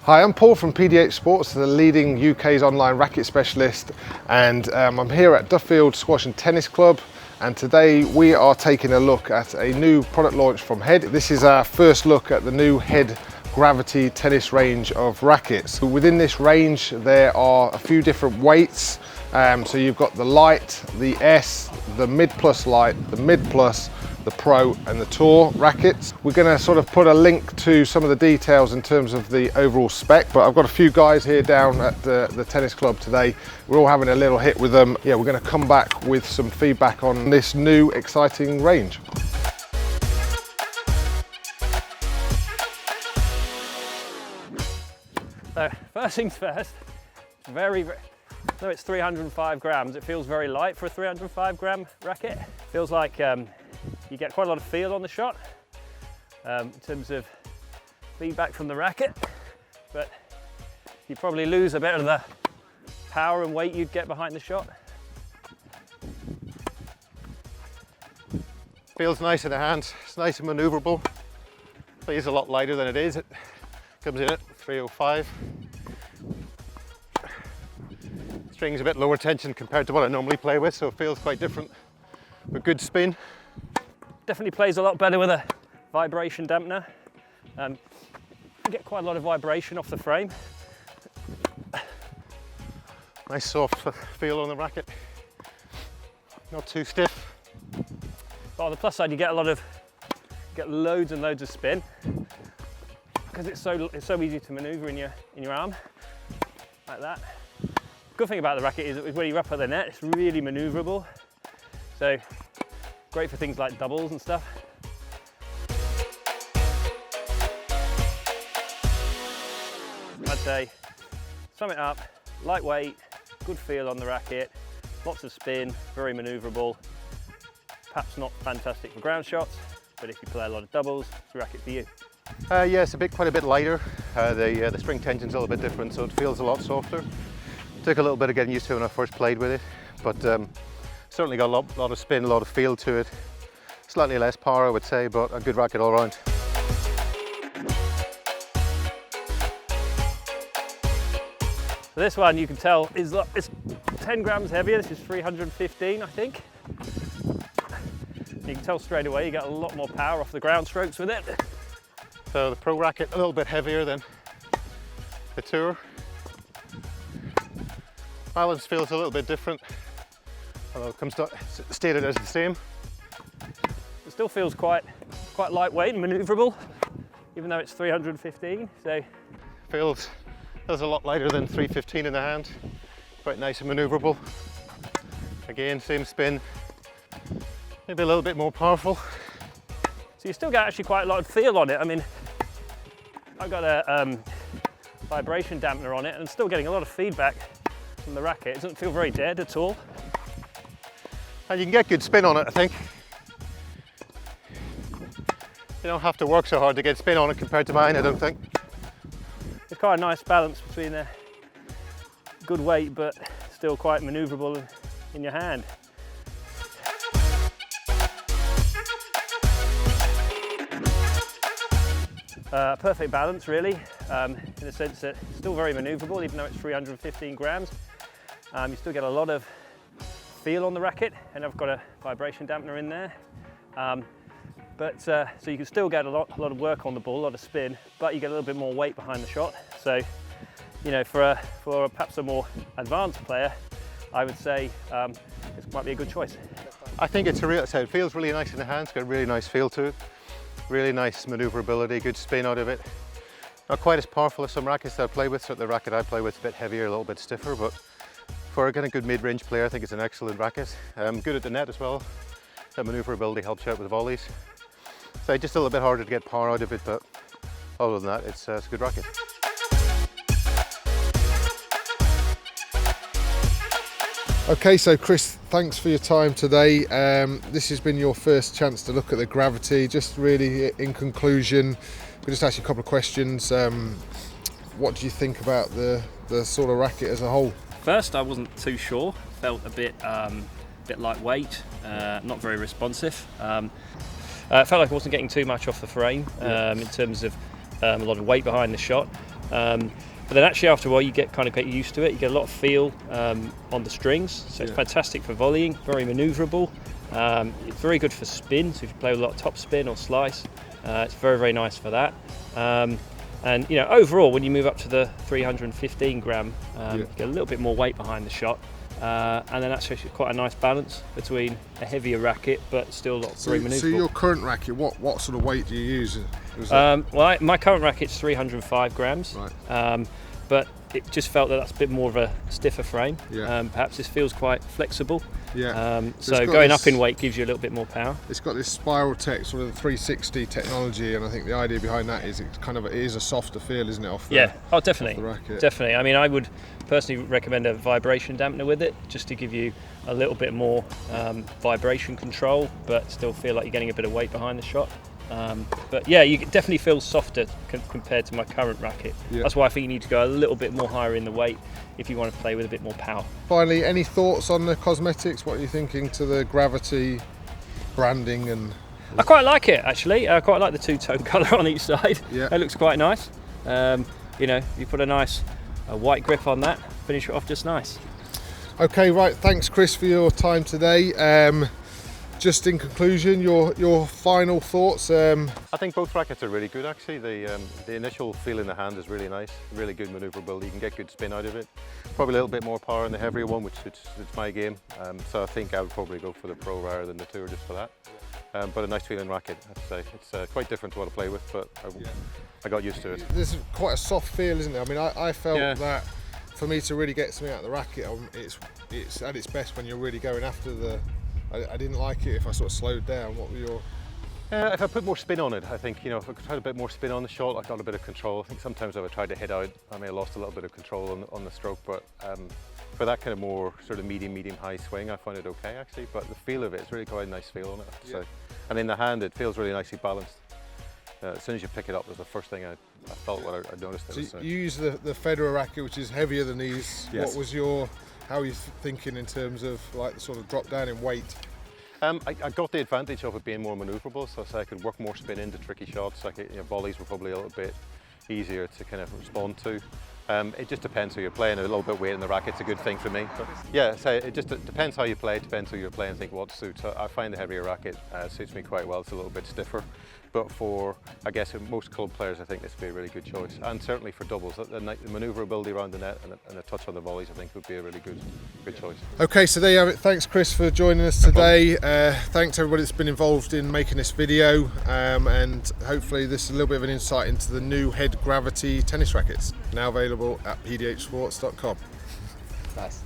Hi, I'm Paul from pdhsports, the leading UK's online racket specialist, and I'm here at Duffield Squash and Tennis Club, and today we are taking a look at a new product launch from Head. This is our first look at the new Head Gravity tennis range of rackets. Within this range there are a few different weights, so you've got the Lite, the S, the Mid Plus Lite, the Mid Plus, the Pro and the Tour rackets. We're going to sort of put a link to some of the details in terms of the overall spec, but I've got a few guys here down at the tennis club today. We're all having a little hit with them. Yeah, we're going to come back with some feedback on this new exciting range. So first things first, though it's 305 grams, it feels very light for a 305 gram racket. Feels like you get quite a lot of feel on the shot in terms of feedback from the racket, but you probably lose a bit of the power and weight you'd get behind the shot. Feels nice in the hands, it's nice and manoeuvrable. Plays a lot lighter than it is. It comes in at 305. String's a bit lower tension compared to what I normally play with, so it feels quite different. But good spin. Definitely plays a lot better with a vibration dampener. You get quite a lot of vibration off the frame. Nice soft feel on the racket. Not too stiff. But on the plus side, you get loads and loads of spin because it's so easy to maneuver in your arm like that. Good thing about the racket is that when you're up at the net, it's really maneuverable. So great for things like doubles and stuff. I'd say, sum it up, lightweight, good feel on the racket, lots of spin, very maneuverable. Perhaps not fantastic for ground shots, but if you play a lot of doubles, it's the racket for you. Yeah, it's quite a bit lighter. The string tension's a little bit different, so it feels a lot softer. Took a little bit of getting used to when I first played with it, but certainly got a lot of spin, a lot of feel to it. Slightly less power, I would say, but a good racket all around. So this one, you can tell, is 10 grams heavier. This is 315, I think. You can tell straight away you get a lot more power off the ground strokes with it. So the Pro racket a little bit heavier than the Tour. Balance feels a little bit different, although it comes to stated as the same. It still feels quite lightweight and maneuverable, even though it's 315. So feels a lot lighter than 315 in the hand. Quite nice and maneuverable. Again, same spin, maybe a little bit more powerful. So you still get actually quite a lot of feel on it. I mean, I've got a vibration dampener on it, and I'm still getting a lot of feedback from the racket. It doesn't feel very dead at all. And you can get good spin on it, I think. You don't have to work so hard to get spin on it compared to mine, I don't think. It's quite a nice balance between a good weight but still quite maneuverable in your hand. Perfect balance, really, in the sense that it's still very maneuverable, even though it's 315 grams. You still get a lot of feel on the racket, and I've got a vibration dampener in there. So you can still get a lot of work on the ball, a lot of spin, but you get a little bit more weight behind the shot. So, you know, for perhaps a more advanced player, I would say this might be a good choice. I think it's it feels really nice in the hands, got a really nice feel to it. Really nice maneuverability, good spin out of it. Not quite as powerful as some rackets that I play with, so the racket I play with is a bit heavier, a little bit stiffer, but for a kind of good mid-range player, I think it's an excellent racket. Good at the net as well. That maneuverability helps you out with volleys. So just a little bit harder to get power out of it, but other than that, it's a good racket. Okay, so Chris, thanks for your time today. This has been your first chance to look at the Gravity. Just really, in conclusion, we'll just ask you a couple of questions. What do you think about the sort of racket as a whole? First, I wasn't too sure. Felt a bit lightweight, not very responsive. Felt like I wasn't getting too much off the frame in terms of a lot of weight behind the shot. But then actually after a while you kind of get used to it. You get a lot of feel on the strings, so it's fantastic for volleying, very manoeuvrable. It's very good for spin, so if you play with a lot of top spin or slice, it's very, very nice for that. And you know, overall, when you move up to the 315 gram, you get a little bit more weight behind the shot. And then that's actually quite a nice balance between a heavier racket but still very manoeuvrable. So your current racket, what sort of weight do you use? Well, my current racket's 305 grams, right. But it just felt that that's a bit more of a stiffer frame. Yeah. Perhaps this feels quite flexible. Yeah. So going up in weight gives you a little bit more power. It's got this Spiraltech sort of 360 technology, and I think the idea behind that is it is a softer feel, isn't it? Off the, definitely. Off the racket. Definitely. I mean, I would personally recommend a vibration dampener with it, just to give you a little bit more vibration control, but still feel like you're getting a bit of weight behind the shot. But yeah, you definitely feel softer compared to my current racket. Yeah. That's why I think you need to go a little bit more higher in the weight if you want to play with a bit more power. Finally, any thoughts on the cosmetics? What are you thinking to the Gravity branding? And I quite like it actually. I quite like the two-tone colour on each side. Yeah. It looks quite nice. You know, you put a nice white grip on that, finish it off just nice. Okay, right. Thanks, Chris, for your time today. Just in conclusion, your final thoughts. I think both rackets are really good actually. The initial feel in the hand is really nice, really good manoeuvrability. You can get good spin out of it. Probably a little bit more power in the heavier one, which it's my game. So I think I would probably go for the Pro rather than the Tour just for that. But a nice feeling racket, I have to say. It's quite different to what I play with, but I got used to it. This is quite a soft feel, isn't it? I mean, I felt that for me to really get something out of the racket, it's at its best when you're really going after the. I didn't like it if I sort of slowed down. What were your? If I put more spin on it, I think, you know, if I tried a bit more spin on the shot, I got a bit of control. I think sometimes if I tried to hit out, I may have lost a little bit of control on the stroke, but for that kind of more sort of medium-high swing, I found it okay actually. But the feel of it's really quite a nice feel on it, I have to say. And in the hand, it feels really nicely balanced. As soon as you pick it up, was the first thing I felt what I noticed. So you use the Federer racket, which is heavier than these. Yes. What was your? How are you thinking in terms of like the sort of drop down in weight? I got the advantage of it being more manoeuvrable, so I could work more spin into tricky shots. Like volleys were probably a little bit easier to kind of respond to. It just depends who you're playing. A little bit of weight in the racket's a good thing for me. But yeah, so it just depends how you play. It depends who you're playing. I think what suits. I find the heavier racket suits me quite well. It's a little bit stiffer, but for I guess most club players, I think this would be a really good choice. And certainly for doubles, the manoeuvrability around the net and a touch on the volleys, I think would be a really good choice. Okay, so there you have it. Thanks, Chris, for joining us today. Thanks everybody that's been involved in making this video, and hopefully this is a little bit of an insight into the new Head Gravity tennis rackets, now available at pdhsports.com. Nice.